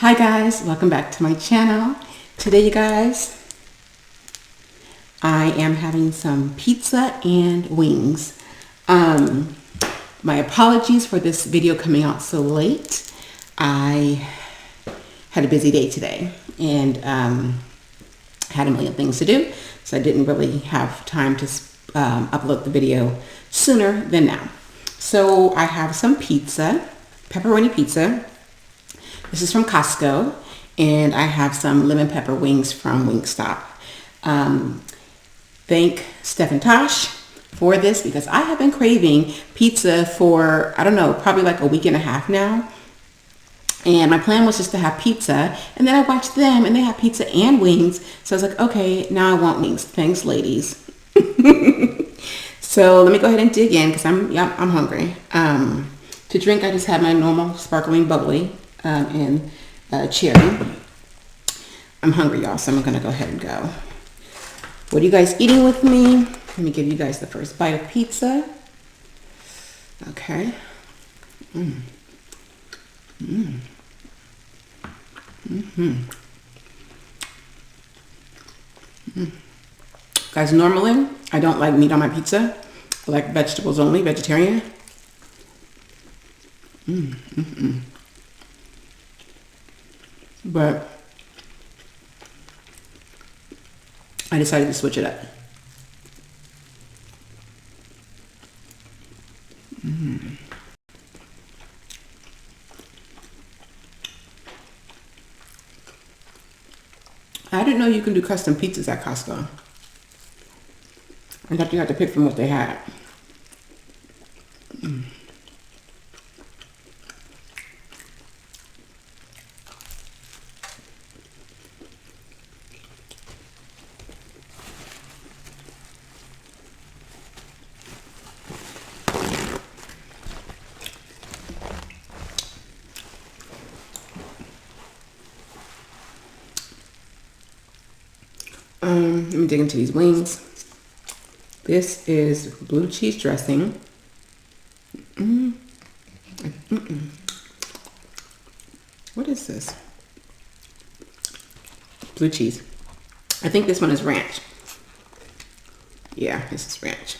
Hi guys, welcome back to my channel. Today you guys, I am having some pizza and wings. My apologies for this video coming out so late. I had a busy day today and had a million things to do, so I didn't really have time to upload the video sooner than now. So I have some pizza, pepperoni pizza. This is from Costco, and I have some lemon pepper wings from Wingstop. Thank Steph and Tosh for this because I have been craving pizza for, I don't know, probably like a week and a half now. And my plan was just to have pizza, and then I watched them and they have pizza and wings. So I was like, okay, now I want wings. Thanks, ladies. So let me go ahead and dig in because I'm hungry. To drink, I just have my normal sparkling bubbly and cherry. I'm hungry, y'all, so I'm gonna go ahead and go. What are you guys eating with me? Let me give you guys the first bite of pizza. Okay. Guys, normally I don't like meat on my pizza. I like vegetables only, vegetarian. But I decided to switch it up. I didn't know you can do custom pizzas at Costco. I thought you had to pick from what they had. Let me dig into these wings. This is blue cheese dressing. What is this? Blue cheese. I think this one is ranch. Yeah, this is ranch.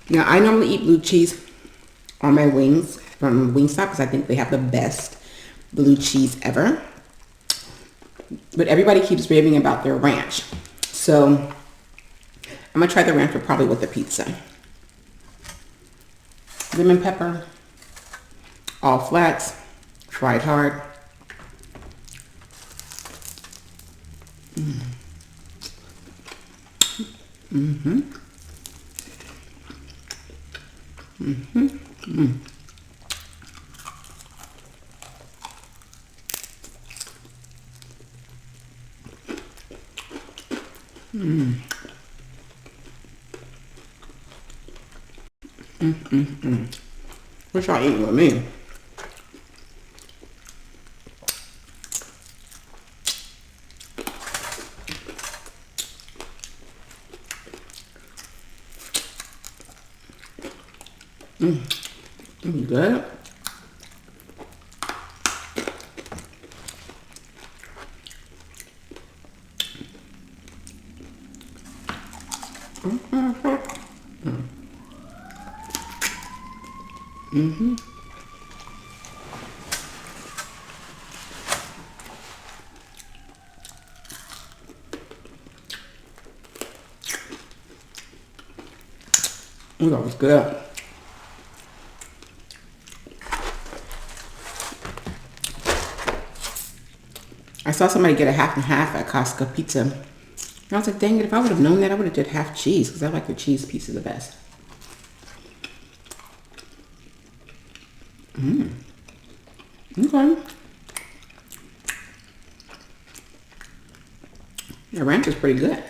Now, I normally eat blue cheese on my wings from Wingstop because I think they have the best blue cheese ever. But everybody keeps raving about their ranch. So I'm gonna try the ranch, but probably with the pizza. Lemon pepper, all flats, fried hard. What y'all eating with me? Good. Ooh, that was good. I saw somebody get a half and half at Costco pizza. And I was like, dang it, if I would have known that, I would have did half cheese because I like the cheese pieces the best. Okay. The ranch is pretty good.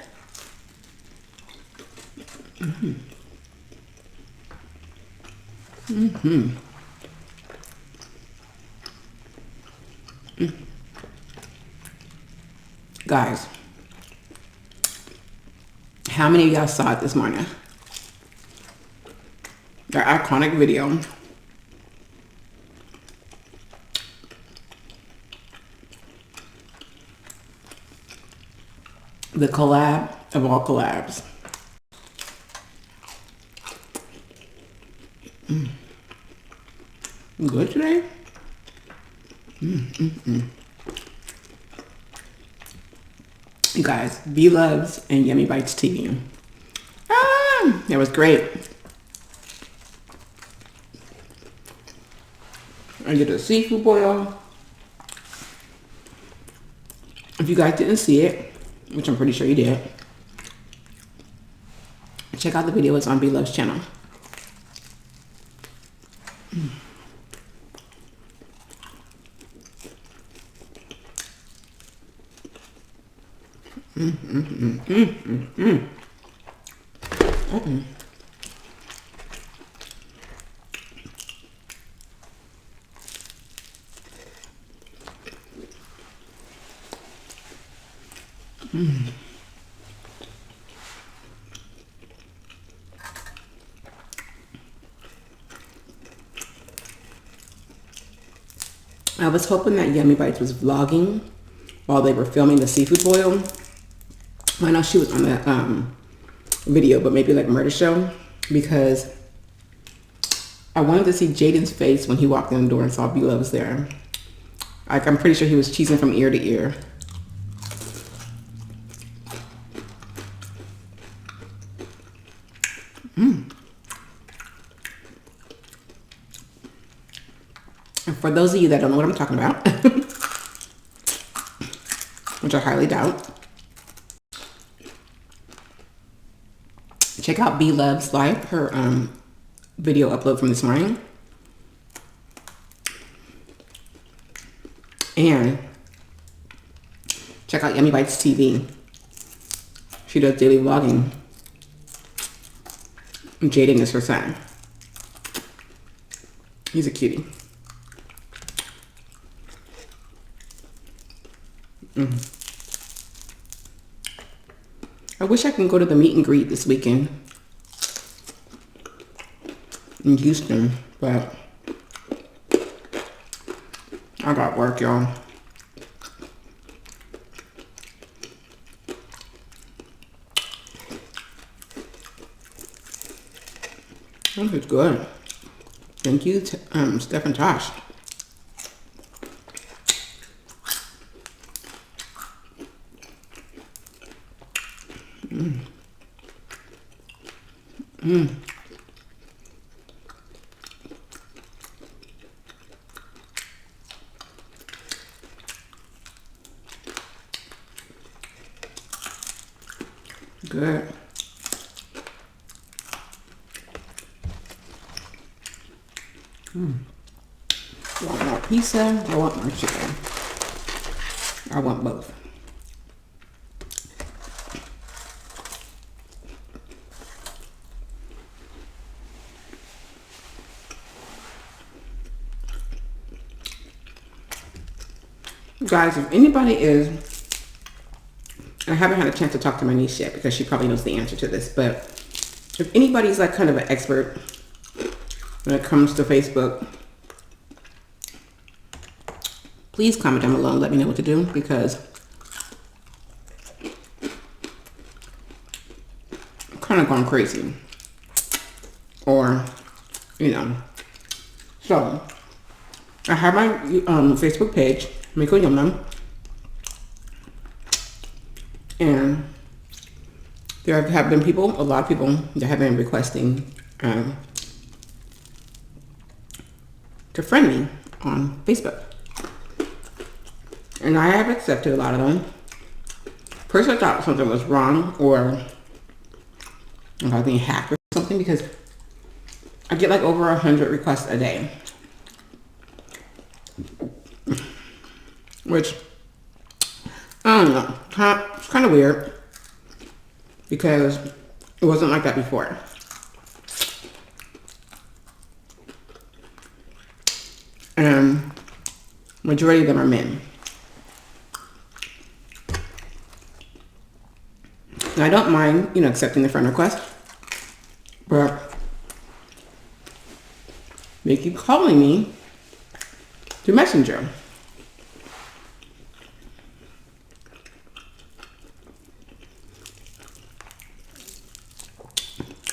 Guys, how many of y'all saw it this morning? Their iconic video. The collab of all collabs. Good today? You guys, B Loves and Yummy Bites TV. That was great. I did a seafood boil. If you guys didn't see it, which I'm pretty sure you did, check out the video. It's on B Love's channel. I was hoping that Yummy Bites was vlogging while they were filming the seafood boil. I know she was on that video, but maybe like Murder Show, because I wanted to see Jaden's face when he walked in the door and saw B Loves there. Like, I'm pretty sure he was cheesing from ear to ear. And for those of you that don't know what I'm talking about, which I highly doubt, check out B Loves Live, her video upload from this morning. And check out Yummy Bites TV. She does daily vlogging. Jaden is her son. He's a cutie. I wish I can go to the meet and greet this weekend in Houston, but I got work, y'all. Oh, it's good. Thank you, Steph and Josh. Good. I want more pizza. I want more chicken. I want both. Guys, if anybody is, I haven't had a chance to talk to my niece yet because she probably knows the answer to this, but if anybody's like kind of an expert when it comes to Facebook, please comment down below and let me know what to do, because I'm kind of going crazy. Or, you know. So, I have my Facebook page, Miko YumYum. And there have been people, a lot of people that have been requesting to friend me on Facebook. And I have accepted a lot of them. First I thought something was wrong, or if I was being hacked or something, because I get like over 100 requests a day. Which, I don't know, it's kind of weird, because it wasn't like that before. And majority of them are men. And I don't mind, you know, accepting the friend request, but they keep calling me through Messenger.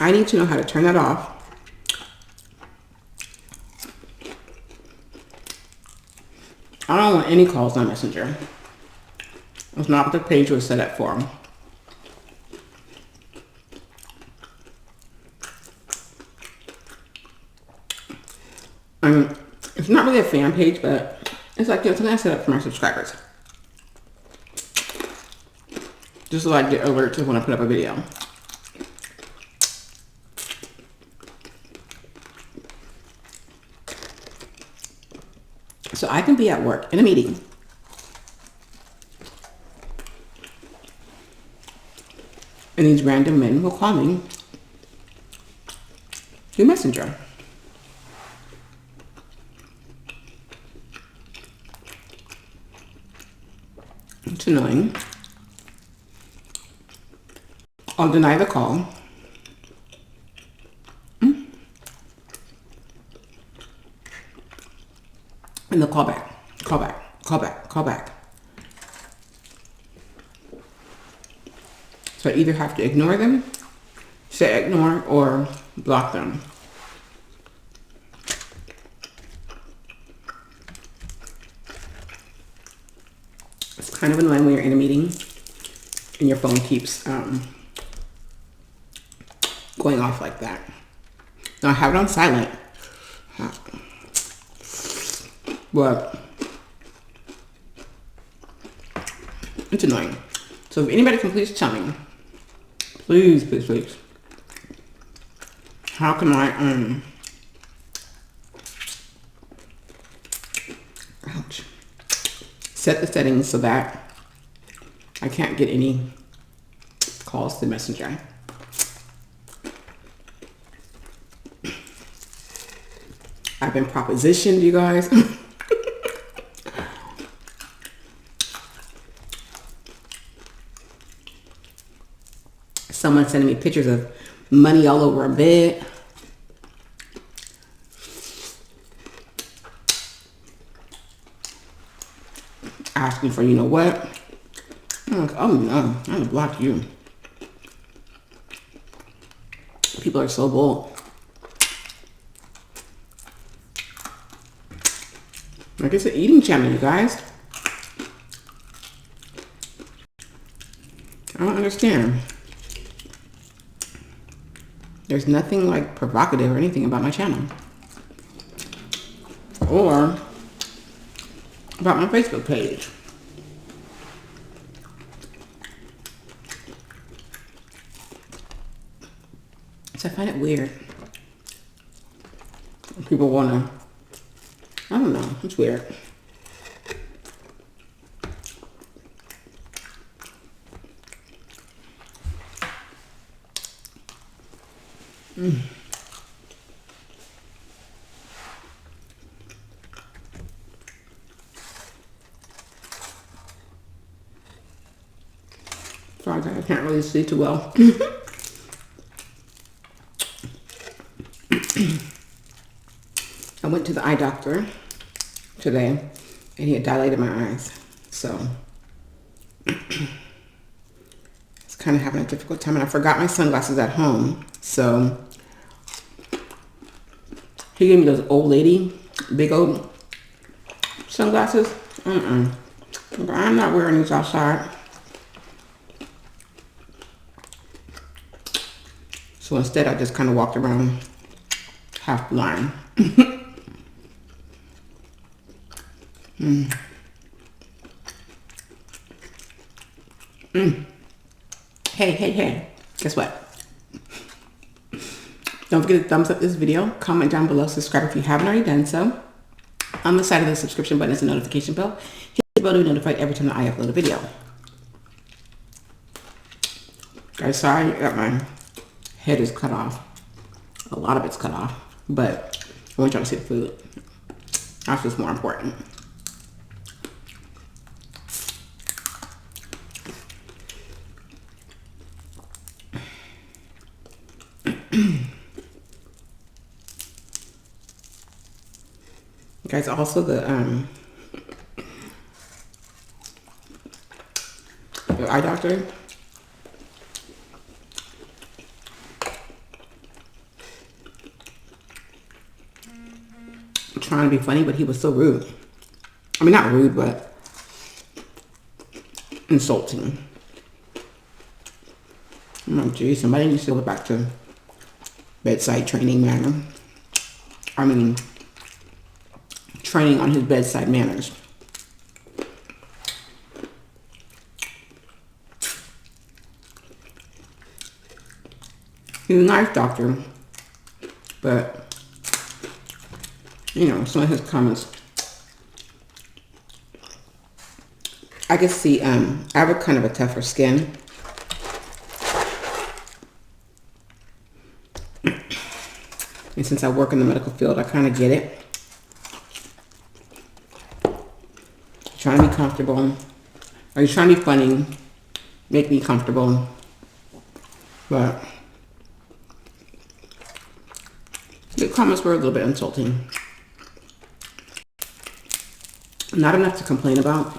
I need to know how to turn that off. I don't want any calls on Messenger. It's not what the page was set up for. I mean, it's not really a fan page, but it's like, you know, something I set up for my subscribers. Just so I get alerts when I put up a video. So I can be at work in a meeting. And these random men will call me through Messenger. It's annoying. I'll deny the call. And they'll call back, call back, call back, call back. So I either have to ignore them, say ignore, or block them. It's kind of annoying when you're in a meeting and your phone keeps going off like that. Now I have it on silent. But it's annoying. So if anybody can please tell me, please, please, please, how can I set the settings so that I can't get any calls to Messenger? I've been propositioned, you guys. Someone sending me pictures of money all over a bed. Asking for, you know what? I'm like, oh no, I'm gonna block you. People are so bold. Like, it's an eating channel, you guys. I don't understand. There's nothing like provocative or anything about my channel. Or about my Facebook page. So I find it weird. People wanna, I don't know, it's weird. Sorry, I can't really see too well. I went to the eye doctor today and he had dilated my eyes. So it's kind of having a difficult time, and I forgot my sunglasses at home. So he gave me those old lady, big old sunglasses. I'm not wearing these outside. So instead, I just kind of walked around half blind. Hey, guess what? Don't forget to thumbs up this video, comment down below, subscribe if you haven't already done so. On the side of the subscription button is a notification bell. Hit the bell to be notified every time that I upload a video. Guys, sorry that my head is cut off. A lot of it's cut off, but I want y'all to see the food. That's what's more important. Guys, also the eye doctor trying to be funny, but he was so rude. I mean, not rude, but insulting. Oh, geez, somebody needs to go back to bedside training manner. I mean, training on his bedside manners. He's a nice doctor, but, you know, some of his comments, I can see, I have a kind of a tougher skin. And since I work in the medical field, I kind of get it. Trying to be comfortable. Are you trying to be funny? Make me comfortable. But the comments were a little bit insulting. Not enough to complain about.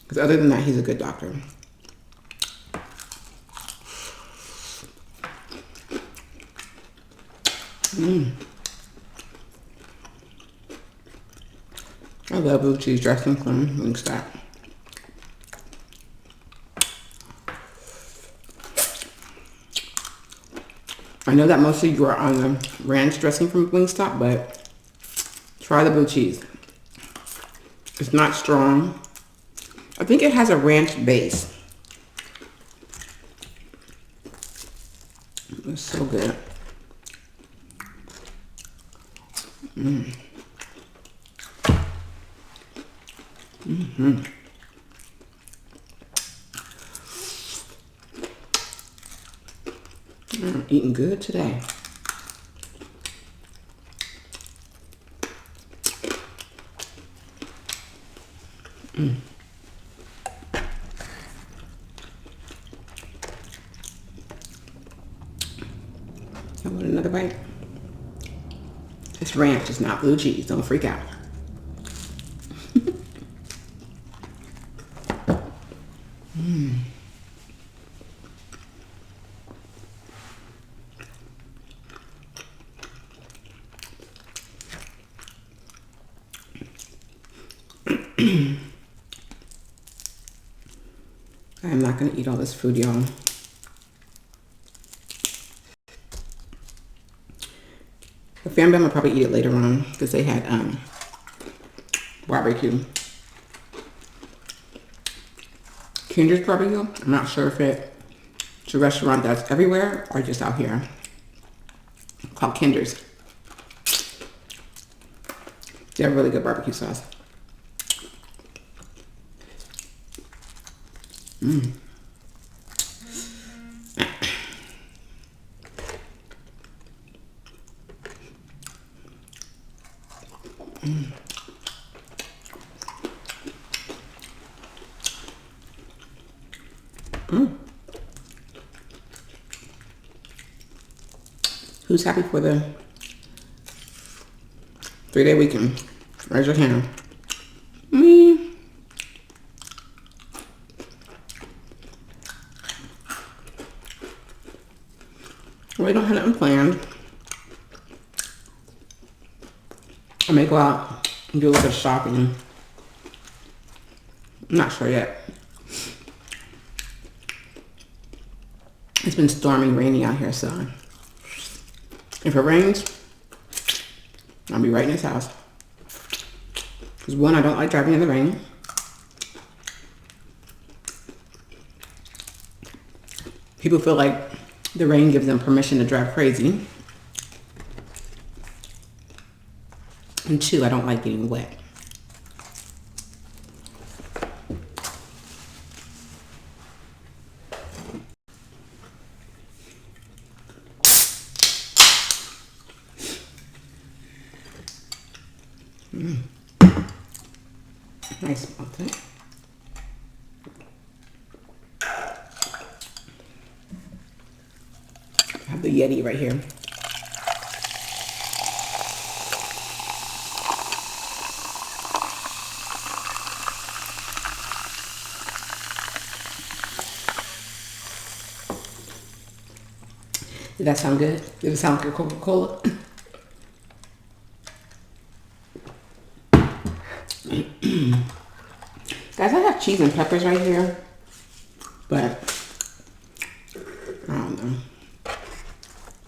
Because other than that, he's a good doctor. I love blue cheese dressing from Wingstop. I know that most of you are on the ranch dressing from Wingstop, but try the blue cheese. It's not strong. I think it has a ranch base. It's so good. I'm eating good today. I want another bite. It's ranch, it's not blue cheese. Don't freak out. I'm not going to eat all this food, y'all. The family will probably eat it later on because they had barbecue. Kinder's barbecue. I'm not sure if it's a restaurant that's everywhere or just out here. Called Kinder's. They have really good barbecue sauce. Who's happy for the 3-day weekend? Raise your hand. Me. We don't have nothing planned. I may go out and do a little bit of shopping. I'm not sure yet. It's been stormy, rainy out here, so if it rains, I'll be right in this house. Because one, I don't like driving in the rain. People feel like the rain gives them permission to drive crazy. And two, I don't like getting wet. Nice melted. I have the Yeti right here. Did that sound good? Did it sound like Coca-Cola? Guys, I have cheese and peppers right here, but I don't know.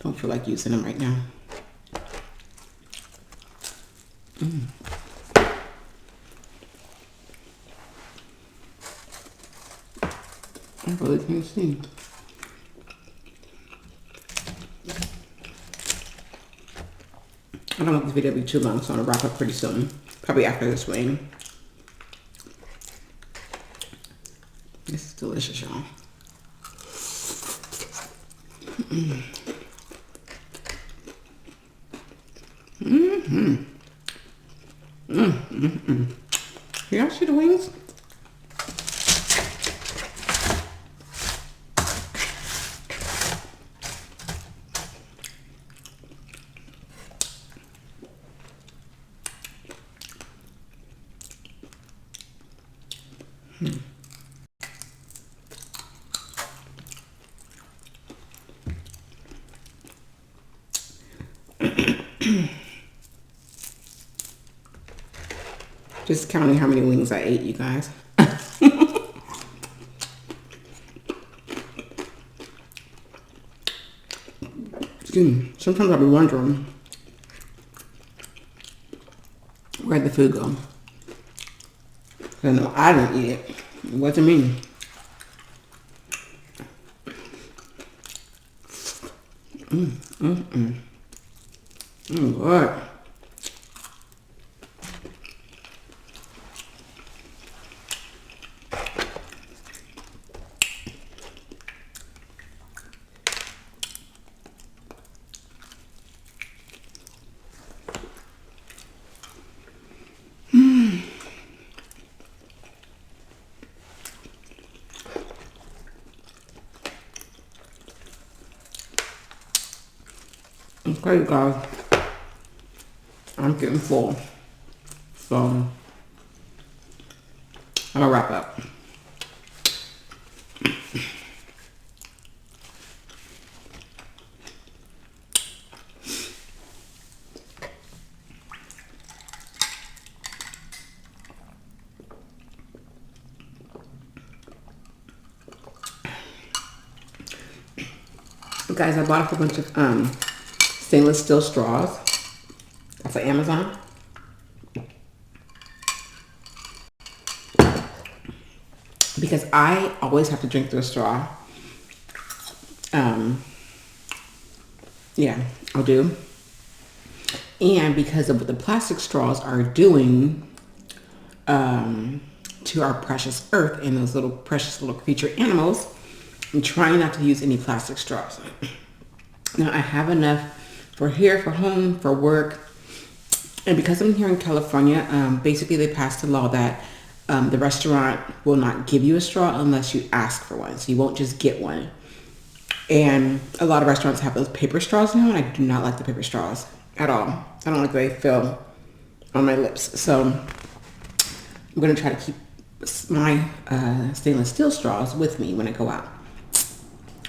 Don't feel like using them right now. I really can't see. I don't want this video to be too long, so I'm gonna wrap up pretty soon. Probably after this wing. This is delicious, y'all. Y'all see the wings? Just counting how many wings I ate, you guys. Excuse me. Sometimes I'll be wondering, where'd the food go? I know I didn't eat it. It wasn't me. Lord. Okay, guys, I'm getting full, so I'm gonna wrap up. Guys, I bought a whole bunch of stainless steel straws off of Amazon. Because I always have to drink through a straw. Yeah, I'll do. And because of what the plastic straws are doing to our precious earth and those little precious little creature animals, I'm trying not to use any plastic straws. Now I have enough for here, for home, for work. And because I'm here in California, basically they passed a law that the restaurant will not give you a straw unless you ask for one. So you won't just get one. And a lot of restaurants have those paper straws now, and I do not like the paper straws at all. I don't like the way they feel on my lips. So I'm going to try to keep my stainless steel straws with me when I go out.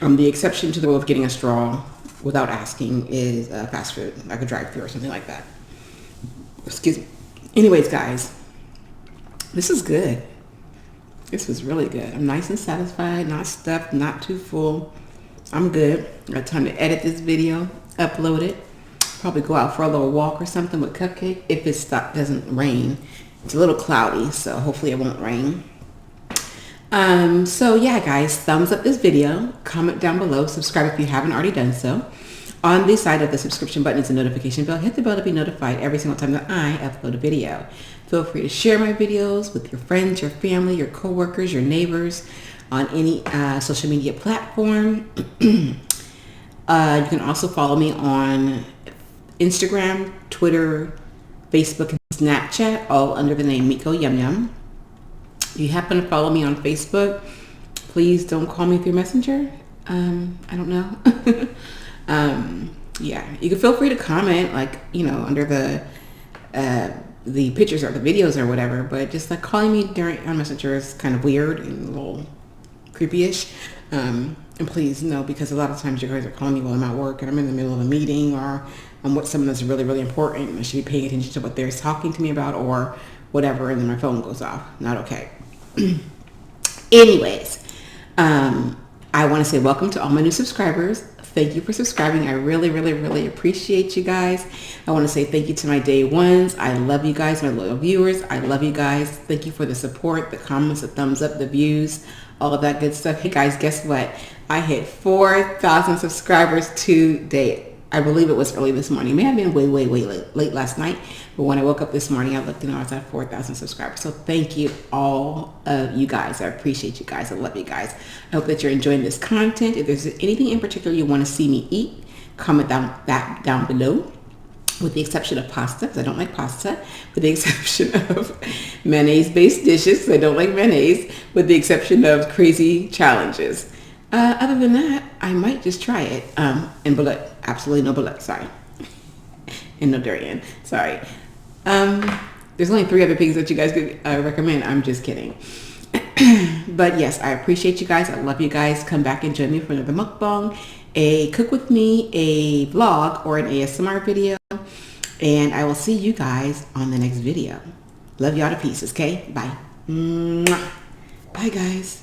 The exception to the rule of getting a straw without asking is fast food, like a drive-thru or something like that. Excuse me. Anyways, guys, this is good. This was really good. I'm nice and satisfied, not stuffed, not too full. I'm good. I got time to edit this video, upload it, probably go out for a little walk or something with Cupcake if it doesn't rain. It's a little cloudy, so hopefully it won't rain. So yeah, guys, thumbs up this video, comment down below, subscribe if you haven't already done so. On the side of the subscription button is a notification bell. Hit the bell to be notified every single time that I upload a video. Feel free to share my videos with your friends, your family, your coworkers, your neighbors on any social media platform. You can also follow me on Instagram, Twitter, Facebook, and Snapchat, all under the name Miko YumYum. If you happen to follow me on Facebook, please don't call me through Messenger. I don't know. Yeah, you can feel free to comment, like, you know, under the pictures or the videos or whatever, but just like calling me on Messenger is kind of weird and a little creepy-ish. And And please know, because a lot of times you guys are calling me while I'm at work and I'm in the middle of a meeting, or I'm with someone that's really, really important and I should be paying attention to what they're talking to me about or whatever, and then my phone goes off. Not okay. Anyways, I want to say welcome to all my new subscribers. Thank you for subscribing. I really, really, really appreciate you guys. I want to say thank you to my day ones. I love you guys, my loyal viewers. I love you guys. Thank you for the support, the comments, the thumbs up, the views, all of that good stuff. Hey guys, guess what? I hit 4,000 subscribers today. I believe it was early this morning. It may have been way, way, way late last night. But when I woke up this morning, I looked and I was at 4,000 subscribers. So thank you, all of you guys. I appreciate you guys. I love you guys. I hope that you're enjoying this content. If there's anything in particular you want to see me eat, comment that down below. With the exception of pasta, because I don't like pasta. With the exception of mayonnaise-based dishes, because I don't like mayonnaise. With the exception of crazy challenges. Other than that, I might just try it. And bullet, absolutely no bullet, sorry. And no durian, sorry. There's only 3 other things that you guys could recommend. I'm just kidding. But yes, I appreciate you guys. I love you guys. Come back and join me for another mukbang, a cook with me, a vlog, or an ASMR video. And I will see you guys on the next video. Love y'all to pieces, okay? Bye. Mwah. Bye, guys.